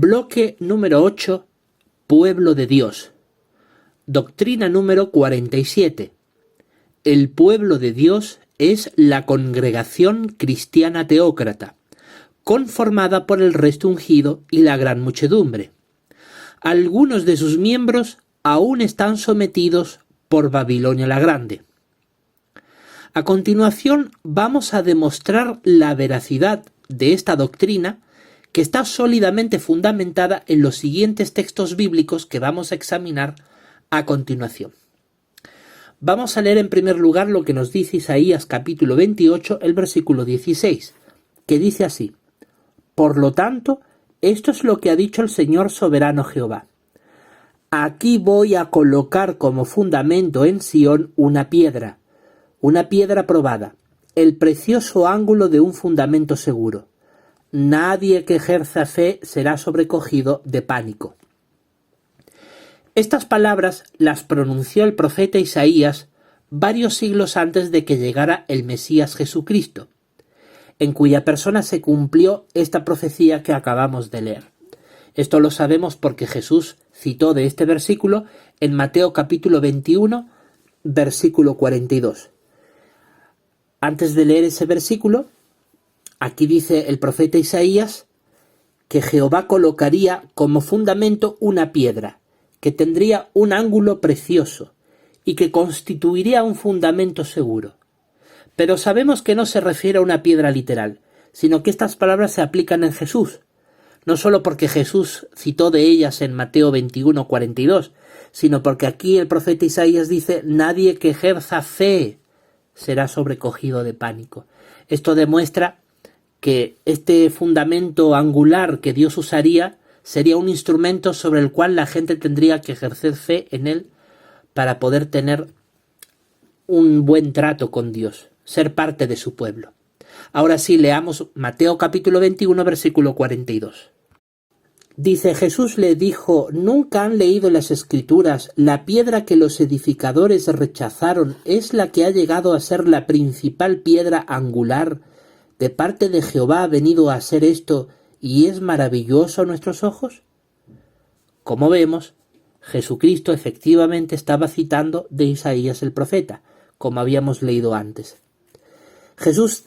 Bloque número 8. Pueblo de Dios. Doctrina número 47. El pueblo de Dios es la congregación cristiana teócrata, conformada por el resto ungido y la gran muchedumbre. Algunos de sus miembros aún están sometidos por Babilonia la Grande. A continuación vamos a demostrar la veracidad de esta doctrina, que está sólidamente fundamentada en los siguientes textos bíblicos que vamos a examinar a continuación. Vamos a leer en primer lugar lo que nos dice Isaías capítulo 28, el versículo 16, que dice así: Por lo tanto, esto es lo que ha dicho el Señor soberano Jehová. Aquí voy a colocar como fundamento en Sión una piedra probada, el precioso ángulo de un fundamento seguro. Nadie que ejerza fe será sobrecogido de pánico. Estas palabras las pronunció el profeta Isaías varios siglos antes de que llegara el Mesías Jesucristo, en cuya persona se cumplió esta profecía que acabamos de leer. Esto lo sabemos porque Jesús citó de este versículo en Mateo capítulo 21, versículo 42. Antes de leer ese versículo, aquí dice el profeta Isaías que Jehová colocaría como fundamento una piedra, que tendría un ángulo precioso y que constituiría un fundamento seguro. Pero sabemos que no se refiere a una piedra literal, sino que estas palabras se aplican en Jesús, no solo porque Jesús citó de ellas en Mateo 21, 42, sino porque aquí el profeta Isaías dice: nadie que ejerza fe será sobrecogido de pánico. Esto demuestra que este fundamento angular que Dios usaría sería un instrumento sobre el cual la gente tendría que ejercer fe en él para poder tener un buen trato con Dios, ser parte de su pueblo. Ahora sí, leamos Mateo capítulo 21, versículo 42. Dice: Jesús le dijo: ¿nunca han leído las Escrituras? La piedra que los edificadores rechazaron es la que ha llegado a ser la principal piedra angular. ¿De parte de Jehová ha venido a ser esto y es maravilloso a nuestros ojos? Como vemos, Jesucristo efectivamente estaba citando de Isaías el profeta, como habíamos leído antes. Jesús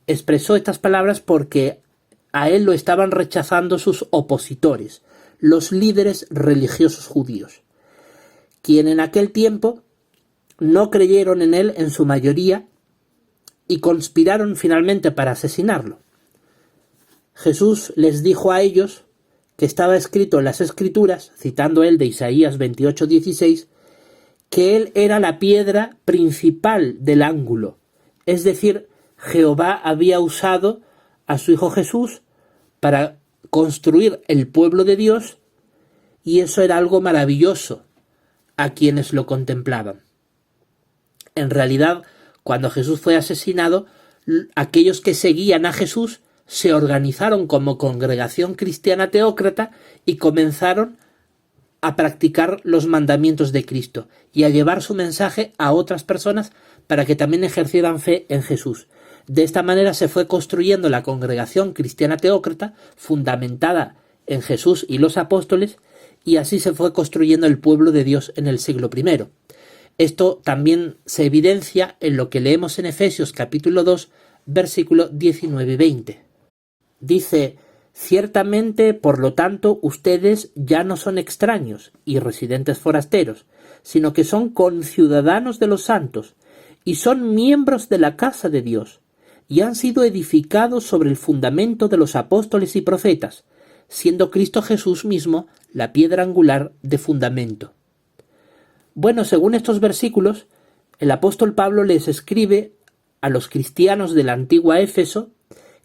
expresó estas palabras porque a él lo estaban rechazando sus opositores, los líderes religiosos judíos, quienes en aquel tiempo no creyeron en él en su mayoría y conspiraron finalmente para asesinarlo. Jesús les dijo a ellos que estaba escrito en las Escrituras, citando él de Isaías 28:16, que él era la piedra principal del ángulo, es decir, Jehová había usado a su Hijo Jesús para construir el pueblo de Dios, y eso era algo maravilloso a quienes lo contemplaban. En realidad, cuando Jesús fue asesinado, aquellos que seguían a Jesús se organizaron como congregación cristiana teócrata y comenzaron a practicar los mandamientos de Cristo y a llevar su mensaje a otras personas para que también ejercieran fe en Jesús. De esta manera se fue construyendo la congregación cristiana teócrata, fundamentada en Jesús y los apóstoles, y así se fue construyendo el pueblo de Dios en el siglo I. Esto también se evidencia en lo que leemos en Efesios capítulo 2, versículo 19 y 20. Dice: ciertamente, por lo tanto, ustedes ya no son extraños y residentes forasteros, sino que son conciudadanos de los santos y son miembros de la casa de Dios, y han sido edificados sobre el fundamento de los apóstoles y profetas, siendo Cristo Jesús mismo la piedra angular de fundamento. Bueno, según estos versículos, el apóstol Pablo les escribe a los cristianos de la antigua Éfeso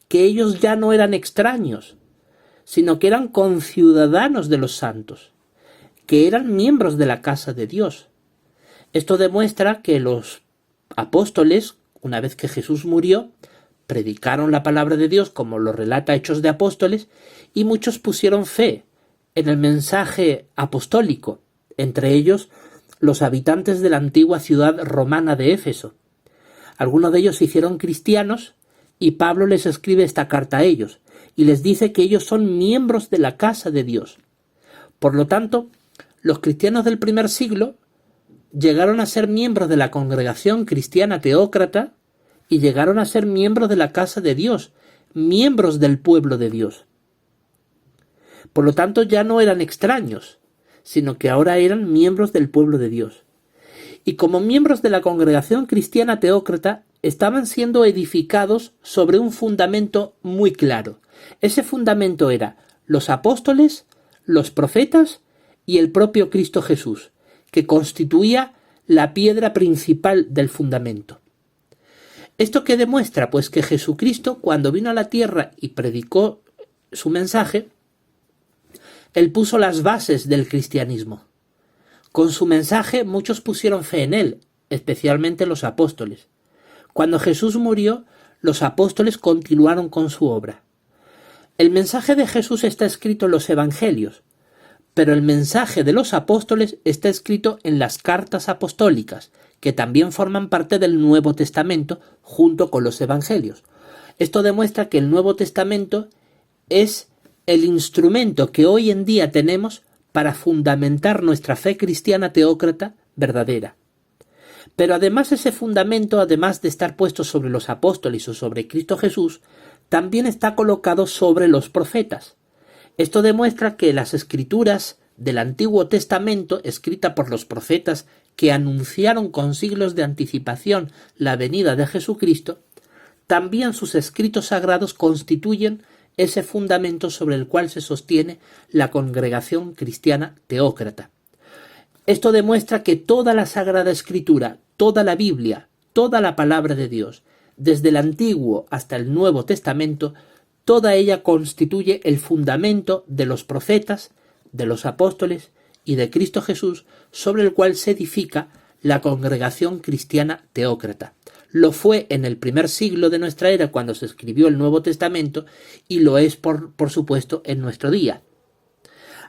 que ellos ya no eran extraños, sino que eran conciudadanos de los santos, que eran miembros de la casa de Dios. Esto demuestra que los apóstoles, una vez que Jesús murió, predicaron la palabra de Dios como lo relata Hechos de Apóstoles, y muchos pusieron fe en el mensaje apostólico, entre ellos los habitantes de la antigua ciudad romana de Éfeso. Algunos de ellos se hicieron cristianos Y Pablo les escribe esta carta a ellos y les dice que ellos son miembros de la casa de Dios. Por lo tanto, los cristianos del primer siglo llegaron a ser miembros de la congregación cristiana teócrata y llegaron a ser miembros de la casa de Dios, miembros del pueblo de Dios. Por lo tanto, ya no eran extraños, sino que ahora eran miembros del pueblo de Dios. Y como miembros de la congregación cristiana teócrata, estaban siendo edificados sobre un fundamento muy claro. Ese fundamento era los apóstoles, los profetas y el propio Cristo Jesús, que constituía la piedra principal del fundamento. ¿Esto qué demuestra? Pues que Jesucristo, cuando vino a la tierra y predicó su mensaje, él puso las bases del cristianismo. Con su mensaje muchos pusieron fe en él, especialmente los apóstoles. Cuando Jesús murió, los apóstoles continuaron con su obra. El mensaje de Jesús está escrito en los evangelios, pero el mensaje de los apóstoles está escrito en las cartas apostólicas, que también forman parte del Nuevo Testamento junto con los evangelios. Esto demuestra que el Nuevo Testamento es el instrumento que hoy en día tenemos para fundamentar nuestra fe cristiana teócrata verdadera. Pero además ese fundamento, además de estar puesto sobre los apóstoles o sobre Cristo Jesús, también está colocado sobre los profetas. Esto demuestra que las escrituras del Antiguo Testamento, escritas por los profetas que anunciaron con siglos de anticipación la venida de Jesucristo, también sus escritos sagrados constituyen ese fundamento sobre el cual se sostiene la congregación cristiana teócrata. Esto demuestra que toda la Sagrada Escritura, toda la Biblia, toda la palabra de Dios, desde el Antiguo hasta el Nuevo Testamento, toda ella constituye el fundamento de los profetas, de los apóstoles y de Cristo Jesús, sobre el cual se edifica la congregación cristiana teócrata. Lo fue en el primer siglo de nuestra era cuando se escribió el Nuevo Testamento y lo es por supuesto en nuestro día.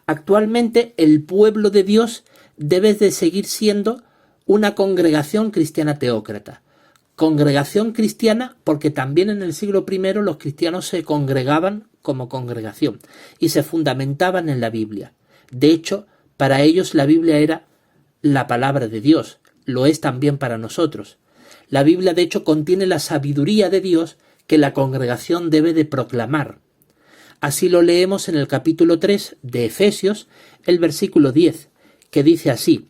Actualmente el pueblo de Dios debe de seguir siendo una congregación cristiana teócrata. Congregación cristiana porque también en el siglo I los cristianos se congregaban como congregación y se fundamentaban en la Biblia. De hecho, para ellos la Biblia era la palabra de Dios, lo es también para nosotros. La Biblia de hecho contiene la sabiduría de Dios que la congregación debe de proclamar. Así lo leemos en el capítulo 3 de Efesios, el versículo 10, que dice así: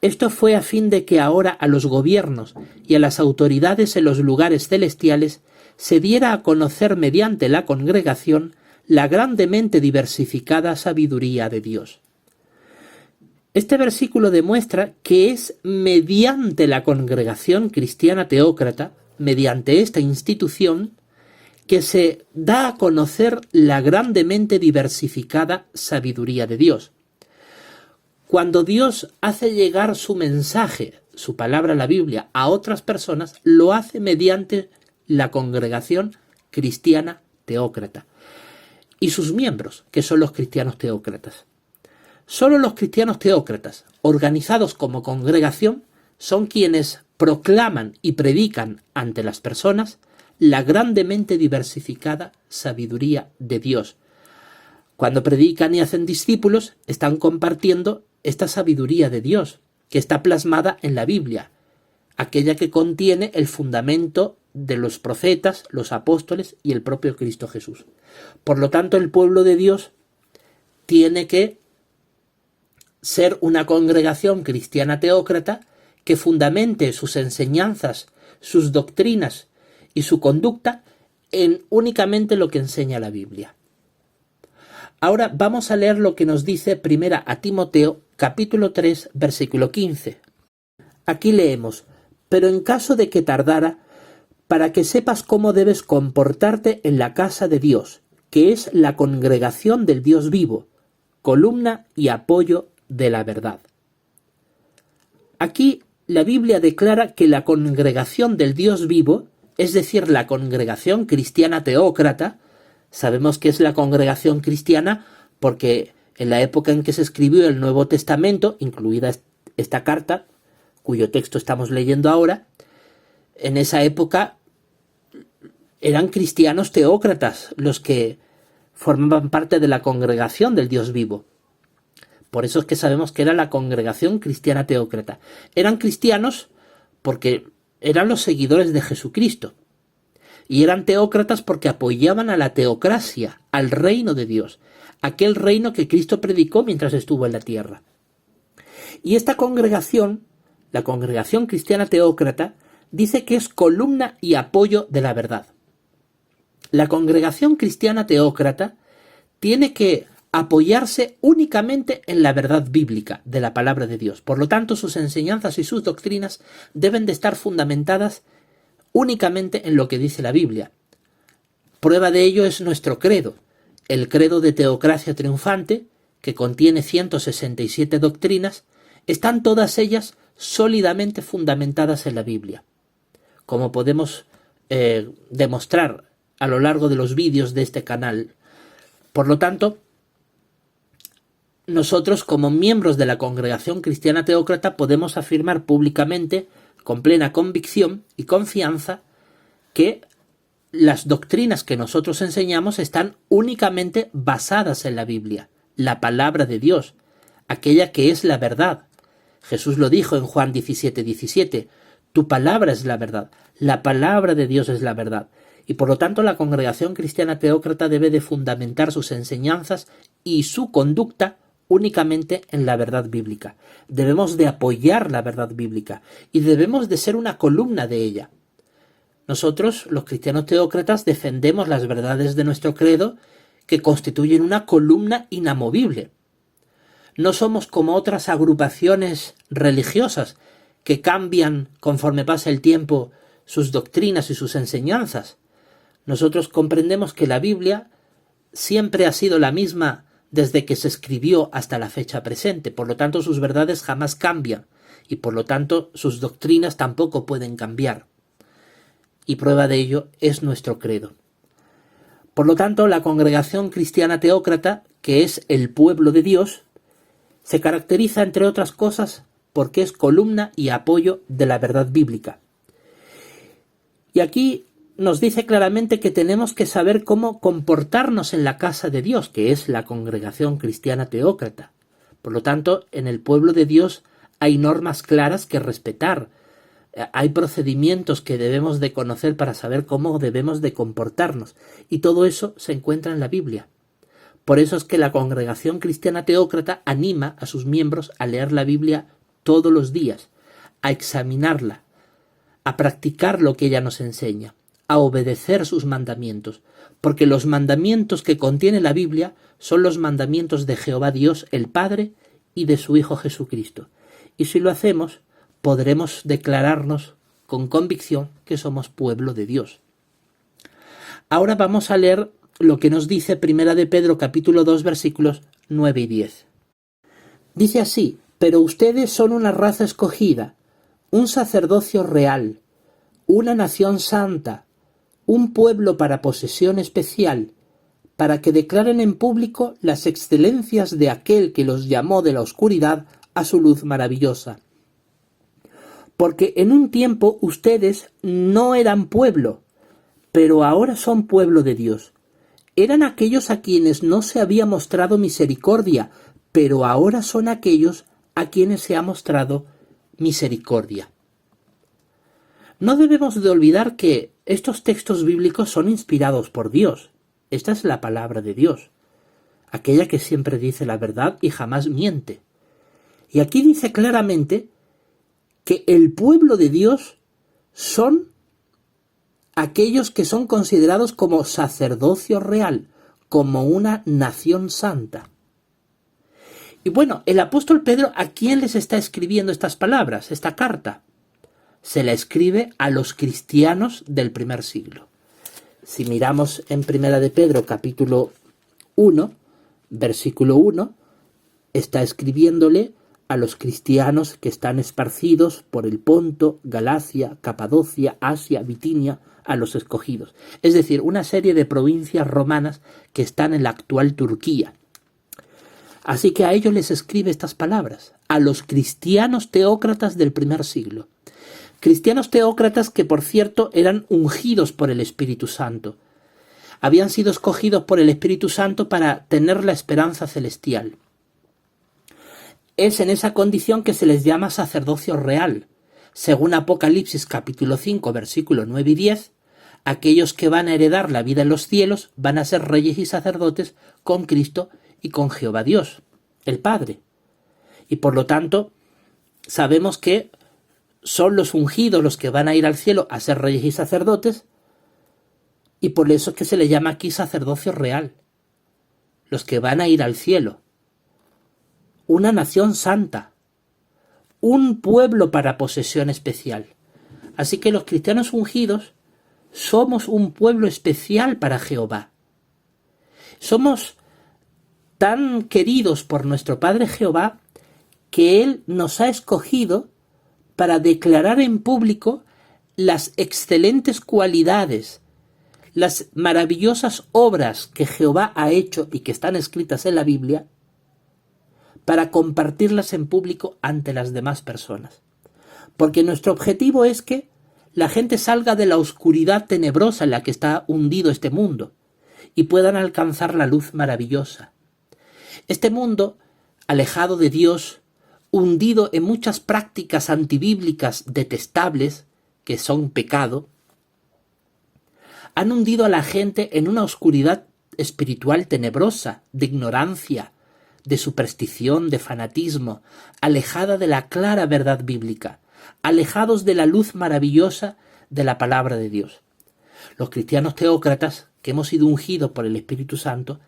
Esto fue a fin de que ahora a los gobiernos y a las autoridades en los lugares celestiales se diera a conocer mediante la congregación la grandemente diversificada sabiduría de Dios. Este versículo demuestra que es mediante la congregación cristiana teócrata, mediante esta institución, que se da a conocer la grandemente diversificada sabiduría de Dios. Cuando Dios hace llegar su mensaje, su palabra, la Biblia, a otras personas, lo hace mediante la congregación cristiana teócrata y sus miembros, que son los cristianos teócratas. Solo los cristianos teócratas, organizados como congregación, son quienes proclaman y predican ante las personas la grandemente diversificada sabiduría de Dios. Cuando predican y hacen discípulos, están compartiendo esta sabiduría de Dios, que está plasmada en la Biblia, aquella que contiene el fundamento de los profetas, los apóstoles y el propio Cristo Jesús. Por lo tanto, el pueblo de Dios tiene que ser una congregación cristiana teócrata que fundamente sus enseñanzas, sus doctrinas y su conducta en únicamente lo que enseña la Biblia. Ahora vamos a leer lo que nos dice primera a Timoteo, capítulo 3, versículo 15. Aquí leemos: Pero en caso de que tardara, para que sepas cómo debes comportarte en la casa de Dios, que es la congregación del Dios vivo, columna y apoyo de la verdad. Aquí la Biblia declara que la congregación del Dios vivo, es decir, la congregación cristiana teócrata, sabemos que es la congregación cristiana porque en la época en que se escribió el Nuevo Testamento, incluida esta carta, cuyo texto estamos leyendo ahora, en esa época eran cristianos teócratas los que formaban parte de la congregación del Dios vivo. Por eso es que sabemos que era la congregación cristiana teócrata. Eran cristianos porque eran los seguidores de Jesucristo. Y eran teócratas porque apoyaban a la teocracia, al reino de Dios, aquel reino que Cristo predicó mientras estuvo en la tierra. Y esta congregación, la congregación cristiana teócrata, dice que es columna y apoyo de la verdad. La congregación cristiana teócrata tiene que apoyarse únicamente en la verdad bíblica de la palabra de Dios. Por lo tanto, sus enseñanzas y sus doctrinas deben de estar fundamentadas únicamente en lo que dice la Biblia. Prueba de ello es nuestro credo, el credo de teocracia triunfante, que contiene 167 doctrinas, están todas ellas sólidamente fundamentadas en la Biblia. Como podemos demostrar a lo largo de los vídeos de este canal. Por lo tanto, nosotros como miembros de la congregación cristiana teócrata podemos afirmar públicamente, con plena convicción y confianza, que las doctrinas que nosotros enseñamos están únicamente basadas en la Biblia, la palabra de Dios, aquella que es la verdad. Jesús lo dijo en Juan 17:17, tu palabra es la verdad, la palabra de Dios es la verdad. Y por lo tanto la congregación cristiana teócrata debe de fundamentar sus enseñanzas y su conducta únicamente en la verdad bíblica. Debemos de apoyar la verdad bíblica y debemos de ser una columna de ella. Nosotros, los cristianos teócratas, defendemos las verdades de nuestro credo que constituyen una columna inamovible. No somos como otras agrupaciones religiosas que cambian conforme pasa el tiempo sus doctrinas y sus enseñanzas. Nosotros comprendemos que la Biblia siempre ha sido la misma desde que se escribió hasta la fecha presente, por lo tanto sus verdades jamás cambian y por lo tanto sus doctrinas tampoco pueden cambiar. Y prueba de ello es nuestro credo. Por lo tanto, la congregación cristiana teócrata, que es el pueblo de Dios, se caracteriza, entre otras cosas, porque es columna y apoyo de la verdad bíblica. Y aquí nos dice claramente que tenemos que saber cómo comportarnos en la casa de Dios, que es la congregación cristiana teócrata. Por lo tanto, en el pueblo de Dios hay normas claras que respetar, hay procedimientos que debemos de conocer para saber cómo debemos de comportarnos, y todo eso se encuentra en la Biblia. Por eso es que la congregación cristiana teócrata anima a sus miembros a leer la Biblia todos los días, a examinarla, a practicar lo que ella nos enseña, a obedecer sus mandamientos, porque los mandamientos que contiene la Biblia son los mandamientos de Jehová Dios, el Padre, y de su Hijo Jesucristo. Y si lo hacemos, podremos declararnos con convicción que somos pueblo de Dios. Ahora vamos a leer lo que nos dice Primera de Pedro capítulo 2 versículos 9 y 10. Dice así: pero ustedes son una raza escogida, un sacerdocio real, una nación santa, un pueblo para posesión especial, para que declaren en público las excelencias de aquel que los llamó de la oscuridad a su luz maravillosa. Porque en un tiempo ustedes no eran pueblo, pero ahora son pueblo de Dios. Eran aquellos a quienes no se había mostrado misericordia, pero ahora son aquellos a quienes se ha mostrado misericordia. No debemos de olvidar que estos textos bíblicos son inspirados por Dios. Esta es la palabra de Dios, aquella que siempre dice la verdad y jamás miente. Y aquí dice claramente que el pueblo de Dios son aquellos que son considerados como sacerdocio real, como una nación santa. Y bueno, el apóstol Pedro, ¿a quién les está escribiendo estas palabras, esta carta? Se la escribe a los cristianos del primer siglo. Si miramos en Primera de Pedro capítulo 1, versículo 1, está escribiéndole a los cristianos que están esparcidos por el Ponto, Galacia, Capadocia, Asia, Bitinia, a los escogidos. Es decir, una serie de provincias romanas que están en la actual Turquía. Así que a ellos les escribe estas palabras, a los cristianos teócratas del primer siglo, Cristianos teócratas que, por cierto, eran ungidos por el Espíritu Santo. Habían sido escogidos por el Espíritu Santo para tener la esperanza celestial. Es en esa condición que se les llama sacerdocio real. Según Apocalipsis capítulo 5, versículos 9 y 10, aquellos que van a heredar la vida en los cielos van a ser reyes y sacerdotes con Cristo y con Jehová Dios, el Padre. Y por lo tanto, sabemos que son los ungidos los que van a ir al cielo a ser reyes y sacerdotes, y por eso es que se le llama aquí sacerdocio real. Los que van a ir al cielo. Una nación santa. Un pueblo para posesión especial. Así que los cristianos ungidos somos un pueblo especial para Jehová. Somos tan queridos por nuestro Padre Jehová que Él nos ha escogido para declarar en público las excelentes cualidades, las maravillosas obras que Jehová ha hecho y que están escritas en la Biblia, para compartirlas en público ante las demás personas. Porque nuestro objetivo es que la gente salga de la oscuridad tenebrosa en la que está hundido este mundo y puedan alcanzar la luz maravillosa. Este mundo, alejado de Dios, hundido en muchas prácticas antibíblicas detestables, que son pecado, han hundido a la gente en una oscuridad espiritual tenebrosa, de ignorancia, de superstición, de fanatismo, alejada de la clara verdad bíblica, alejados de la luz maravillosa de la palabra de Dios. Los cristianos teócratas, que hemos sido ungidos por el Espíritu Santo,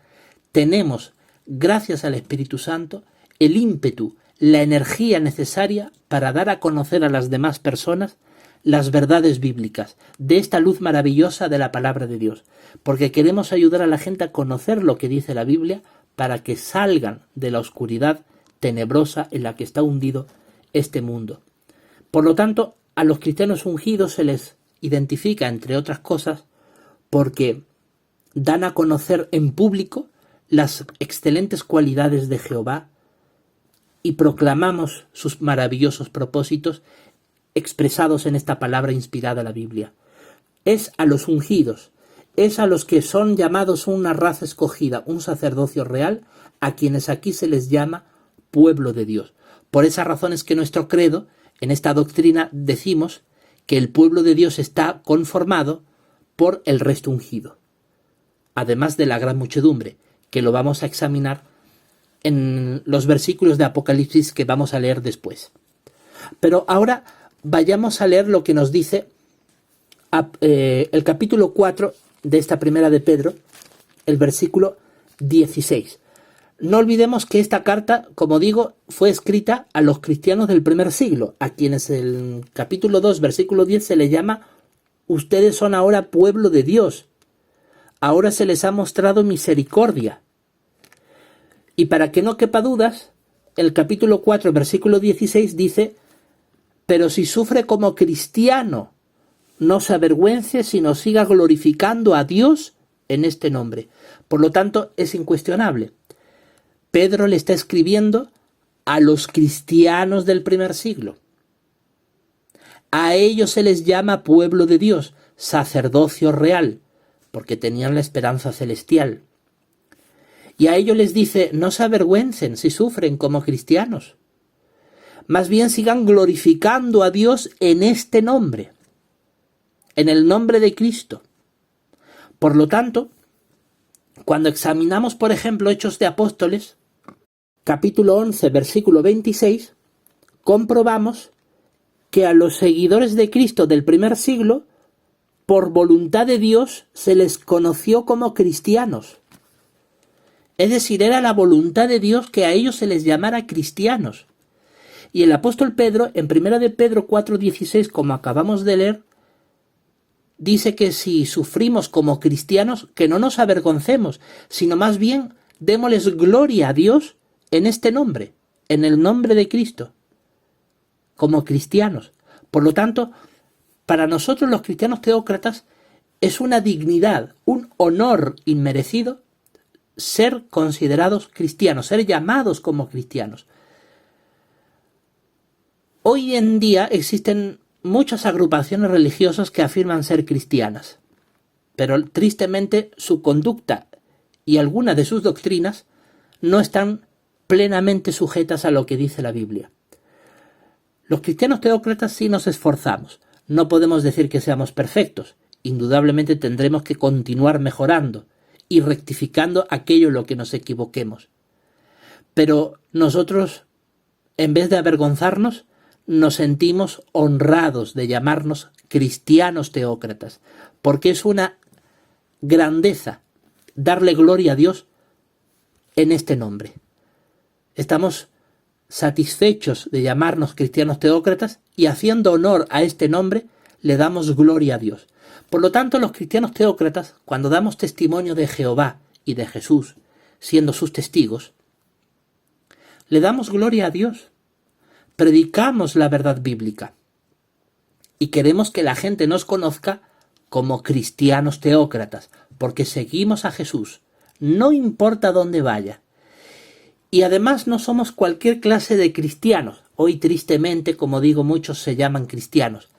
tenemos, gracias al Espíritu Santo, el ímpetu, la energía necesaria para dar a conocer a las demás personas las verdades bíblicas, de esta luz maravillosa de la palabra de Dios, porque queremos ayudar a la gente a conocer lo que dice la Biblia para que salgan de la oscuridad tenebrosa en la que está hundido este mundo. Por lo tanto, a los cristianos ungidos se les identifica, entre otras cosas, porque dan a conocer en público las excelentes cualidades de Jehová y proclamamos sus maravillosos propósitos expresados en esta palabra inspirada a la Biblia. Es a los ungidos, es a los que son llamados una raza escogida, un sacerdocio real, a quienes aquí se les llama pueblo de Dios. Por esas razones que nuestro credo, en esta doctrina, decimos que el pueblo de Dios está conformado por el resto ungido, además de la gran muchedumbre, que lo vamos a examinar en los versículos de Apocalipsis que vamos a leer después. Pero ahora vayamos a leer lo que nos dice el capítulo 4 de esta primera de Pedro, el versículo 16. No olvidemos que esta carta, como digo, fue escrita a los cristianos del primer siglo, a quienes el capítulo 2, versículo 10 se le llama: ustedes son ahora pueblo de Dios, ahora se les ha mostrado misericordia. Y para que no quepa dudas, el capítulo 4, versículo 16 dice: pero si sufre como cristiano, no se avergüence, sino siga glorificando a Dios en este nombre. Por lo tanto, es incuestionable. Pedro le está escribiendo a los cristianos del primer siglo. A ellos se les llama pueblo de Dios, sacerdocio real, porque tenían la esperanza celestial. Y a ellos les dice: no se avergüencen si sufren como cristianos. Más bien sigan glorificando a Dios en este nombre, en el nombre de Cristo. Por lo tanto, cuando examinamos, por ejemplo, Hechos de Apóstoles, capítulo 11, versículo 26, comprobamos que a los seguidores de Cristo del primer siglo, por voluntad de Dios, se les conoció como cristianos. Es decir, era la voluntad de Dios que a ellos se les llamara cristianos. Y el apóstol Pedro, en 1 de Pedro 4:16, como acabamos de leer, dice que si sufrimos como cristianos, que no nos avergoncemos, sino más bien démosles gloria a Dios en este nombre, en el nombre de Cristo, como cristianos. Por lo tanto, para nosotros los cristianos teócratas es una dignidad, un honor inmerecido ser considerados cristianos, ser llamados como cristianos. Hoy en día existen muchas agrupaciones religiosas que afirman ser cristianas, pero tristemente su conducta y algunas de sus doctrinas no están plenamente sujetas a lo que dice la Biblia. Los cristianos teócratas sí nos esforzamos. No podemos decir que seamos perfectos. Indudablemente tendremos que continuar mejorando y rectificando aquello en lo que nos equivoquemos. Pero nosotros, en vez de avergonzarnos, nos sentimos honrados de llamarnos cristianos teócratas, porque es una grandeza darle gloria a Dios en este nombre. Estamos satisfechos de llamarnos cristianos teócratas y haciendo honor a este nombre le damos gloria a Dios. Por lo tanto, los cristianos teócratas, cuando damos testimonio de Jehová y de Jesús, siendo sus testigos, le damos gloria a Dios. Predicamos la verdad bíblica y queremos que la gente nos conozca como cristianos teócratas, porque seguimos a Jesús, no importa dónde vaya. Y además no somos cualquier clase de cristianos. Hoy tristemente, como digo, muchos se llaman cristianos.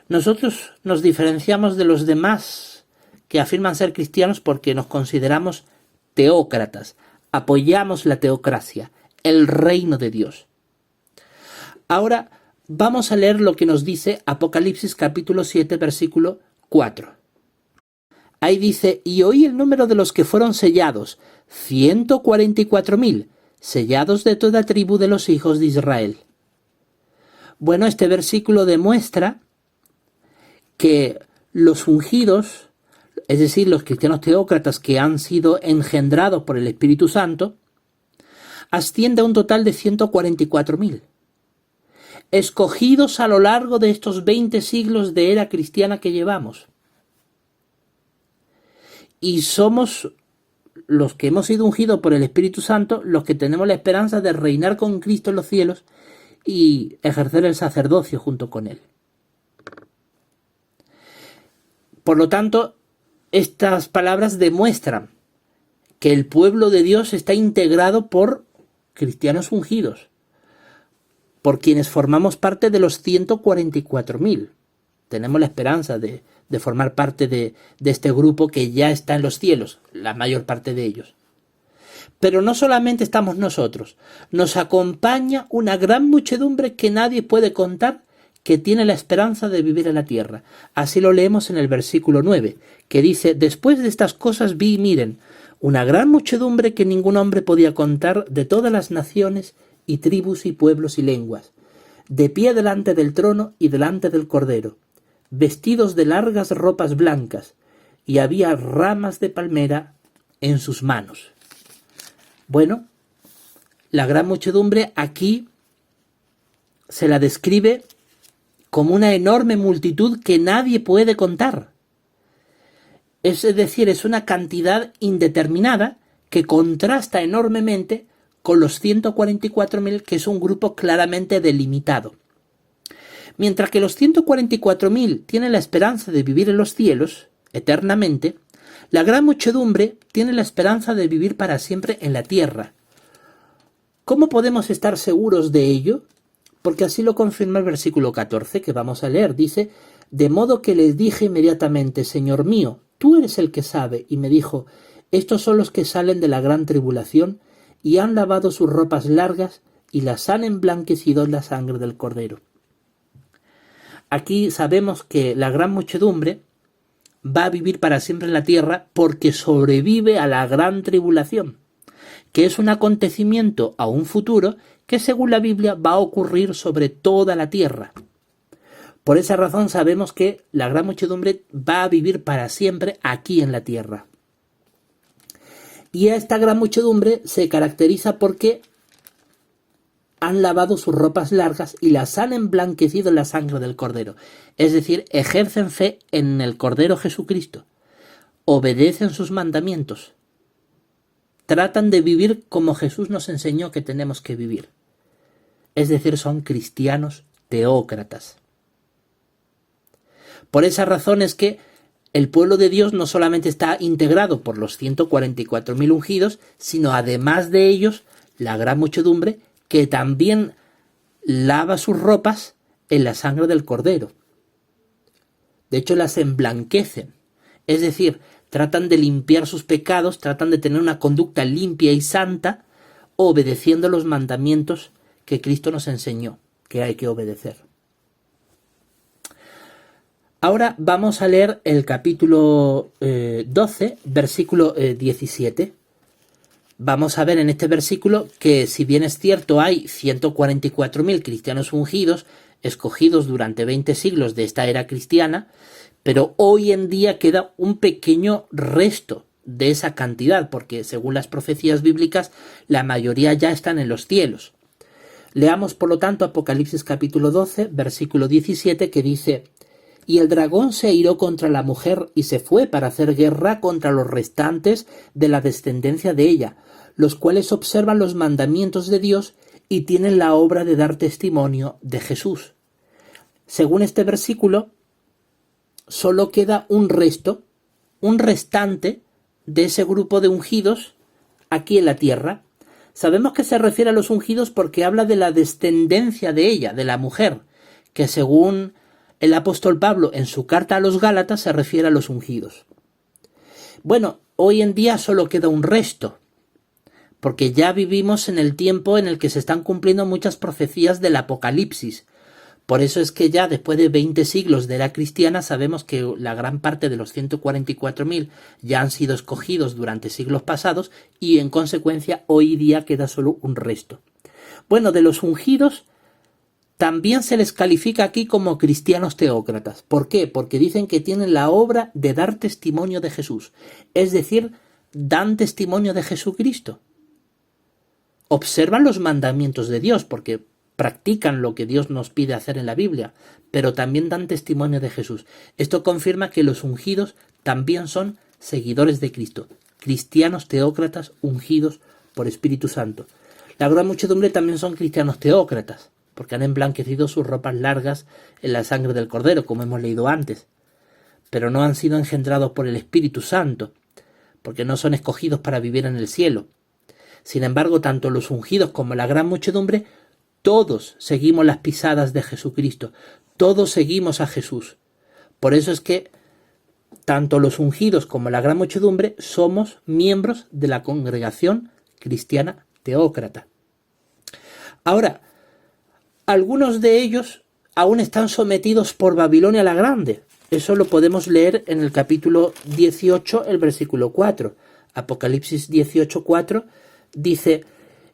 Nosotros nos diferenciamos de los demás que afirman ser cristianos porque nos consideramos teócratas. Apoyamos la teocracia, el reino de Dios. Ahora vamos a leer lo que nos dice Apocalipsis capítulo 7, versículo 4. Ahí dice: y oí el número de los que fueron sellados, 144,000, sellados de toda tribu de los hijos de Israel. Bueno, este versículo demuestra que los ungidos, es decir, los cristianos teócratas que han sido engendrados por el Espíritu Santo, asciende a un total de 144,000. Escogidos a lo largo de estos 20 siglos de era cristiana que llevamos. Y somos los que hemos sido ungidos por el Espíritu Santo, los que tenemos la esperanza de reinar con Cristo en los cielos y ejercer el sacerdocio junto con Él. Por lo tanto, estas palabras demuestran que el pueblo de Dios está integrado por cristianos ungidos, por quienes formamos parte de los 144,000. Tenemos la esperanza de formar parte de este grupo que ya está en los cielos, la mayor parte de ellos. Pero no solamente estamos nosotros, nos acompaña una gran muchedumbre que nadie puede contar, que tiene la esperanza de vivir en la tierra. Así lo leemos en el versículo 9, que dice: después de estas cosas vi y miren, una gran muchedumbre que ningún hombre podía contar, de todas las naciones y tribus y pueblos y lenguas, de pie delante del trono y delante del Cordero, vestidos de largas ropas blancas, y había ramas de palmera en sus manos. Bueno, la gran muchedumbre aquí se la describe como una enorme multitud que nadie puede contar. Es decir, es una cantidad indeterminada que contrasta enormemente con los 144,000, que es un grupo claramente delimitado. Mientras que los 144,000 tienen la esperanza de vivir en los cielos eternamente, la gran muchedumbre tiene la esperanza de vivir para siempre en la tierra. ¿Cómo podemos estar seguros de ello? Porque así lo confirma el versículo 14 que vamos a leer. Dice: de modo que les dije inmediatamente: Señor mío, tú eres el que sabe. Y me dijo: estos son los que salen de la gran tribulación y han lavado sus ropas largas y las han emblanquecido en la sangre del Cordero. Aquí sabemos que la gran muchedumbre va a vivir para siempre en la tierra porque sobrevive a la gran tribulación, que es un acontecimiento a un futuro que según la Biblia va a ocurrir sobre toda la tierra. Por esa razón sabemos que la gran muchedumbre va a vivir para siempre aquí en la tierra. Y esta gran muchedumbre se caracteriza porque han lavado sus ropas largas y las han emblanquecido en la sangre del Cordero. Es decir, ejercen fe en el Cordero Jesucristo, obedecen sus mandamientos, tratan de vivir como Jesús nos enseñó que tenemos que vivir. Es decir, son cristianos teócratas. Por esa razón es que el pueblo de Dios no solamente está integrado por los 144,000 ungidos, sino además de ellos, la gran muchedumbre que también lava sus ropas en la sangre del Cordero. De hecho, las emblanquecen. Es decir, tratan de limpiar sus pecados, tratan de tener una conducta limpia y santa, obedeciendo los mandamientos que Cristo nos enseñó que hay que obedecer. Ahora vamos a leer el capítulo 12, versículo 17. Vamos a ver en este versículo que, si bien es cierto, hay 144.000 cristianos ungidos, escogidos durante 20 siglos de esta era cristiana, pero hoy en día queda un pequeño resto de esa cantidad, porque según las profecías bíblicas, la mayoría ya están en los cielos. Leamos, por lo tanto, Apocalipsis capítulo 12, versículo 17, que dice: «Y el dragón se airó contra la mujer y se fue para hacer guerra contra los restantes de la descendencia de ella, los cuales observan los mandamientos de Dios y tienen la obra de dar testimonio de Jesús». Según este versículo, solo queda un restante de ese grupo de ungidos aquí en la tierra. Sabemos que se refiere a los ungidos porque habla de la descendencia de ella, de la mujer, que según el apóstol Pablo en su carta a los Gálatas se refiere a los ungidos. Bueno, hoy en día solo queda un resto, porque ya vivimos en el tiempo en el que se están cumpliendo muchas profecías del Apocalipsis. Por eso es que ya después de 20 siglos de era cristiana sabemos que la gran parte de los 144.000 ya han sido escogidos durante siglos pasados y en consecuencia hoy día queda solo un resto. Bueno, de los ungidos también se les califica aquí como cristianos teócratas. ¿Por qué? Porque dicen que tienen la obra de dar testimonio de Jesús, es decir, dan testimonio de Jesucristo. Observan los mandamientos de Dios porque practican lo que Dios nos pide hacer en la Biblia, pero también dan testimonio de Jesús. Esto confirma que los ungidos también son seguidores de Cristo, cristianos teócratas ungidos por Espíritu Santo. La gran muchedumbre también son cristianos teócratas, porque han emblanquecido sus ropas largas en la sangre del Cordero, como hemos leído antes, pero no han sido engendrados por el Espíritu Santo, porque no son escogidos para vivir en el cielo. Sin embargo, tanto los ungidos como la gran muchedumbre, todos seguimos las pisadas de Jesucristo, todos seguimos a Jesús. Por eso es que tanto los ungidos como la gran muchedumbre somos miembros de la congregación cristiana teócrata. Ahora, algunos de ellos aún están sometidos por Babilonia la Grande. Eso lo podemos leer en el capítulo 18, el versículo 4. Apocalipsis 18, 4 dice: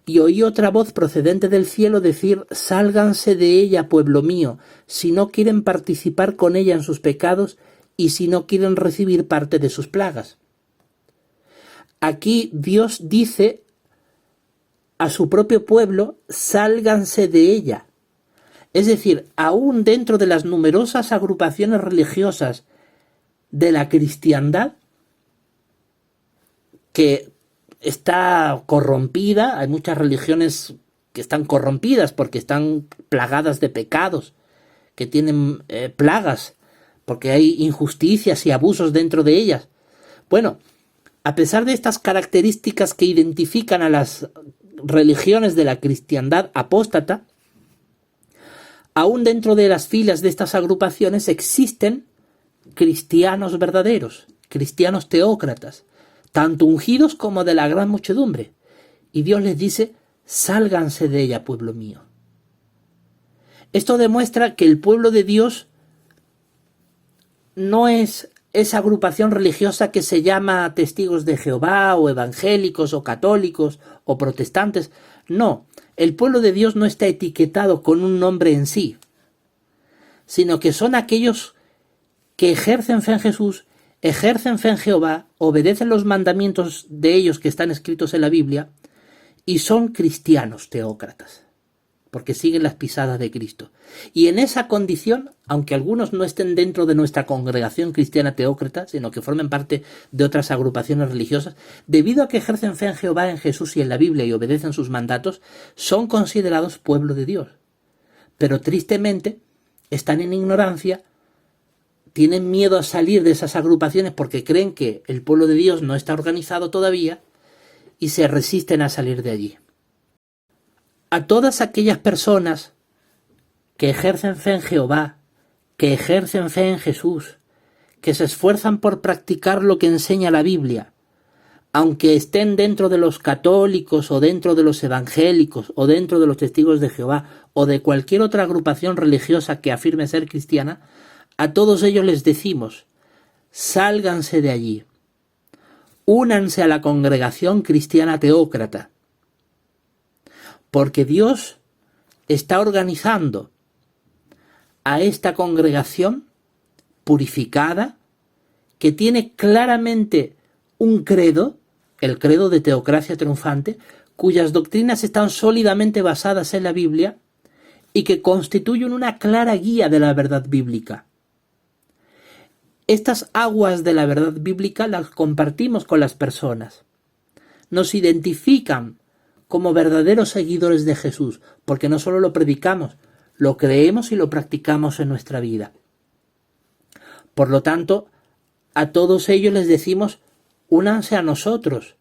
«Y oí otra voz procedente del cielo decir: sálganse de ella, pueblo mío, si no quieren participar con ella en sus pecados y si no quieren recibir parte de sus plagas». Aquí Dios dice a su propio pueblo: sálganse de ella. Es decir, aún dentro de las numerosas agrupaciones religiosas de la cristiandad, que está corrompida, hay muchas religiones que están corrompidas porque están plagadas de pecados, que tienen plagas, porque hay injusticias y abusos dentro de ellas. Bueno, a pesar de estas características que identifican a las religiones de la cristiandad apóstata, aún dentro de las filas de estas agrupaciones existen cristianos verdaderos, cristianos teócratas, tanto ungidos como de la gran muchedumbre. Y Dios les dice: sálganse de ella, pueblo mío. Esto demuestra que el pueblo de Dios no es esa agrupación religiosa que se llama testigos de Jehová o evangélicos o católicos o protestantes. No, el pueblo de Dios no está etiquetado con un nombre en sí, sino que son aquellos que ejercen fe en Jesús, ejercen fe en Jehová, obedecen los mandamientos de ellos que están escritos en la Biblia y son cristianos teócratas, porque siguen las pisadas de Cristo. Y en esa condición, aunque algunos no estén dentro de nuestra congregación cristiana teócrata, sino que formen parte de otras agrupaciones religiosas, debido a que ejercen fe en Jehová, en Jesús y en la Biblia y obedecen sus mandatos, son considerados pueblo de Dios. Pero tristemente están en ignorancia, tienen miedo a salir de esas agrupaciones porque creen que el pueblo de Dios no está organizado todavía y se resisten a salir de allí. A todas aquellas personas que ejercen fe en Jehová, que ejercen fe en Jesús, que se esfuerzan por practicar lo que enseña la Biblia, aunque estén dentro de los católicos o dentro de los evangélicos o dentro de los testigos de Jehová o de cualquier otra agrupación religiosa que afirme ser cristiana, a todos ellos les decimos: sálganse de allí, únanse a la congregación cristiana teócrata, porque Dios está organizando a esta congregación purificada, que tiene claramente un credo, el credo de teocracia triunfante, cuyas doctrinas están sólidamente basadas en la Biblia y que constituyen una clara guía de la verdad bíblica. Estas aguas de la verdad bíblica las compartimos con las personas. Nos identifican como verdaderos seguidores de Jesús, porque no solo lo predicamos, lo creemos y lo practicamos en nuestra vida. Por lo tanto, a todos ellos les decimos: únanse a nosotros,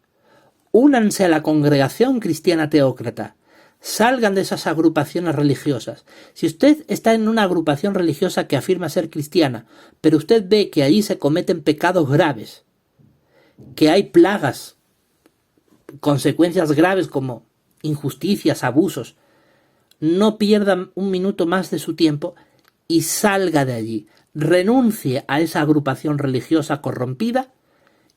únanse a la congregación cristiana teócrata, salgan de esas agrupaciones religiosas. Si usted está en una agrupación religiosa que afirma ser cristiana, pero usted ve que ahí se cometen pecados graves, que hay plagas, consecuencias graves como injusticias, abusos, no pierda un minuto más de su tiempo y salga de allí. Renuncie a esa agrupación religiosa corrompida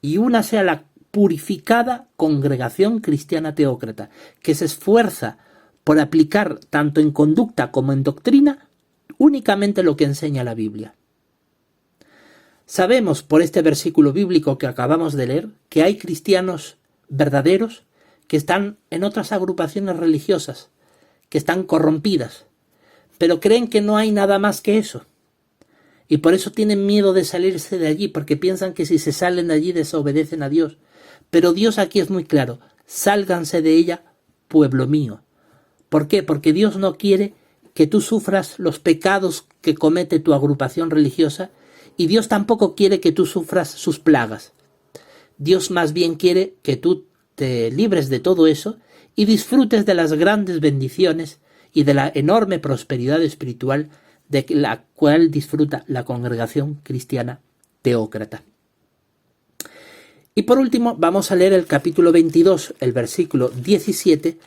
y únase a la purificada congregación cristiana teócrata, que se esfuerza por aplicar tanto en conducta como en doctrina únicamente lo que enseña la Biblia. Sabemos por este versículo bíblico que acabamos de leer que hay cristianos verdaderos que están en otras agrupaciones religiosas, que están corrompidas, pero creen que no hay nada más que eso. Y por eso tienen miedo de salirse de allí, porque piensan que si se salen de allí desobedecen a Dios. Pero Dios aquí es muy claro: sálganse de ella, pueblo mío. ¿Por qué? Porque Dios no quiere que tú sufras los pecados que comete tu agrupación religiosa, y Dios tampoco quiere que tú sufras sus plagas. Dios más bien quiere que tú te libres de todo eso y disfrutes de las grandes bendiciones y de la enorme prosperidad espiritual de la cual disfruta la congregación cristiana teócrata. Y por último vamos a leer el capítulo 22, el versículo 17,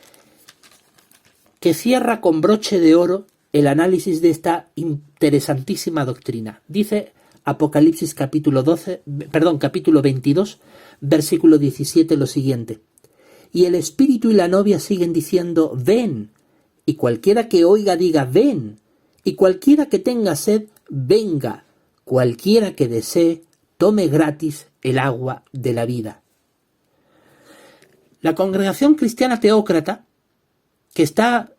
que cierra con broche de oro el análisis de esta interesantísima doctrina. Dice Apocalipsis capítulo 22, versículo 17 lo siguiente: y el Espíritu y la novia siguen diciendo: ven, y cualquiera que oiga diga: ven, y cualquiera que tenga sed, venga, cualquiera que desee, tome gratis el agua de la vida. La congregación cristiana teócrata, que está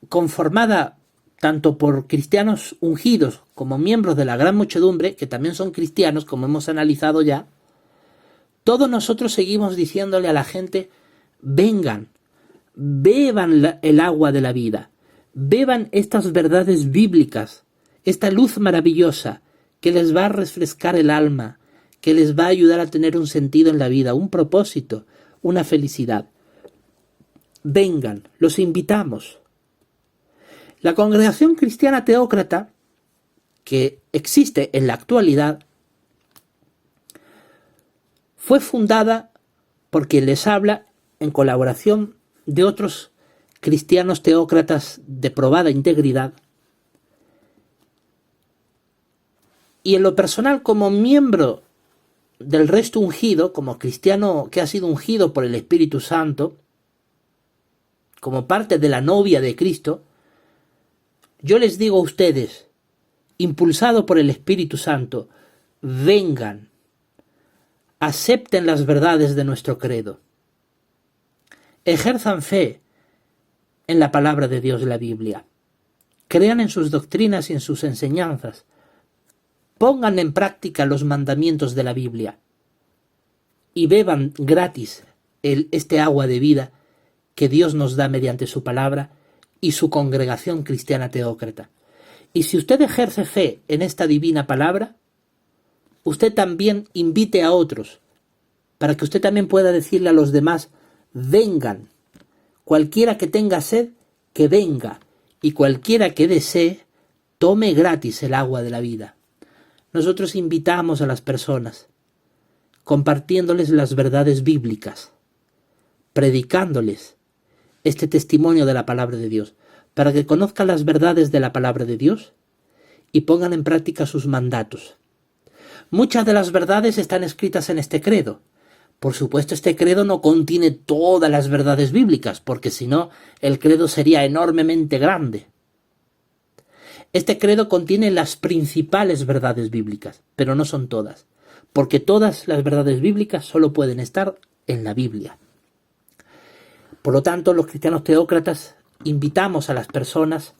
conformada tanto por cristianos ungidos como miembros de la gran muchedumbre, que también son cristianos, como hemos analizado ya, todos nosotros seguimos diciéndole a la gente: vengan, beban el agua de la vida, beban estas verdades bíblicas, esta luz maravillosa que les va a refrescar el alma, que les va a ayudar a tener un sentido en la vida, un propósito, una felicidad. Vengan, los invitamos. La congregación cristiana teócrata, que existe en la actualidad, fue fundada por quien les habla en colaboración de otros cristianos teócratas de probada integridad. Y en lo personal, como miembro del resto ungido, como cristiano que ha sido ungido por el Espíritu Santo, como parte de la novia de Cristo, yo les digo a ustedes, impulsado por el Espíritu Santo: vengan, acepten las verdades de nuestro credo, ejerzan fe en la palabra de Dios, la Biblia, crean en sus doctrinas y en sus enseñanzas, pongan en práctica los mandamientos de la Biblia y beban gratis este agua de vida que Dios nos da mediante su palabra y su congregación cristiana teócrata. Y si usted ejerce fe en esta divina palabra, usted también invite a otros, para que usted también pueda decirle a los demás: vengan, cualquiera que tenga sed, que venga, y cualquiera que desee, tome gratis el agua de la vida. Nosotros invitamos a las personas, compartiéndoles las verdades bíblicas, predicándoles este testimonio de la palabra de Dios, para que conozcan las verdades de la palabra de Dios y pongan en práctica sus mandatos. Muchas de las verdades están escritas en este credo. Por supuesto, este credo no contiene todas las verdades bíblicas, porque si no, el credo sería enormemente grande. Este credo contiene las principales verdades bíblicas, pero no son todas, porque todas las verdades bíblicas solo pueden estar en la Biblia. Por lo tanto, los cristianos teócratas invitamos a las personas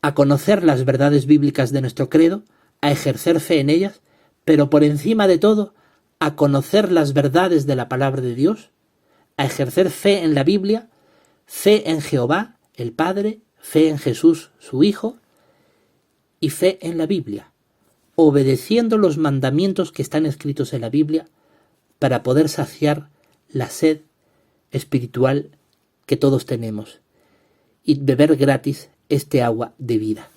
a conocer las verdades bíblicas de nuestro credo, a ejercer fe en ellas, pero por encima de todo, a conocer las verdades de la palabra de Dios, a ejercer fe en la Biblia, fe en Jehová, el Padre, fe en Jesús, su Hijo, y fe en la Biblia, obedeciendo los mandamientos que están escritos en la Biblia para poder saciar la sed espiritual que todos tenemos y beber gratis este agua de vida.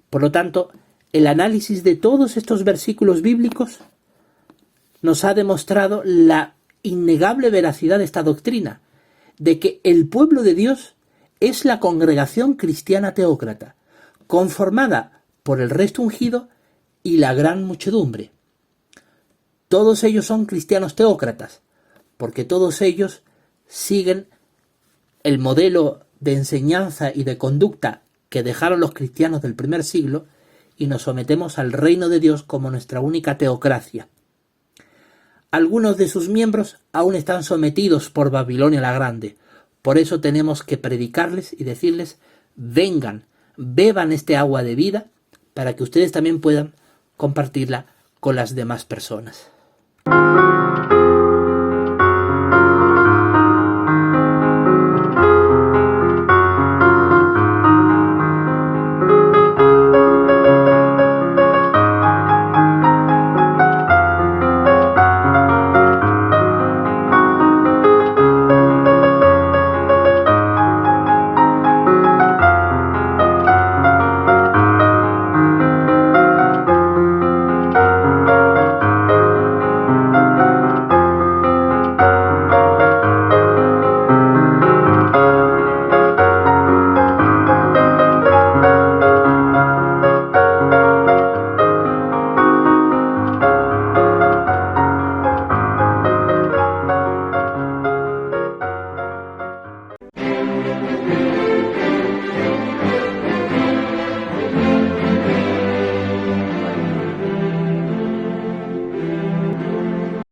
Por lo tanto, el análisis de todos estos versículos bíblicos nos ha demostrado la innegable veracidad de esta doctrina, de que el pueblo de Dios es la congregación cristiana teócrata, conformada por el resto ungido y la gran muchedumbre. Todos ellos son cristianos teócratas, porque todos ellos siguen el modelo de enseñanza y de conducta que dejaron los cristianos del primer siglo y nos sometemos al reino de Dios como nuestra única teocracia. Algunos de sus miembros aún están sometidos por Babilonia la Grande. Por eso tenemos que predicarles y decirles: vengan, beban este agua de vida para que ustedes también puedan compartirla con las demás personas.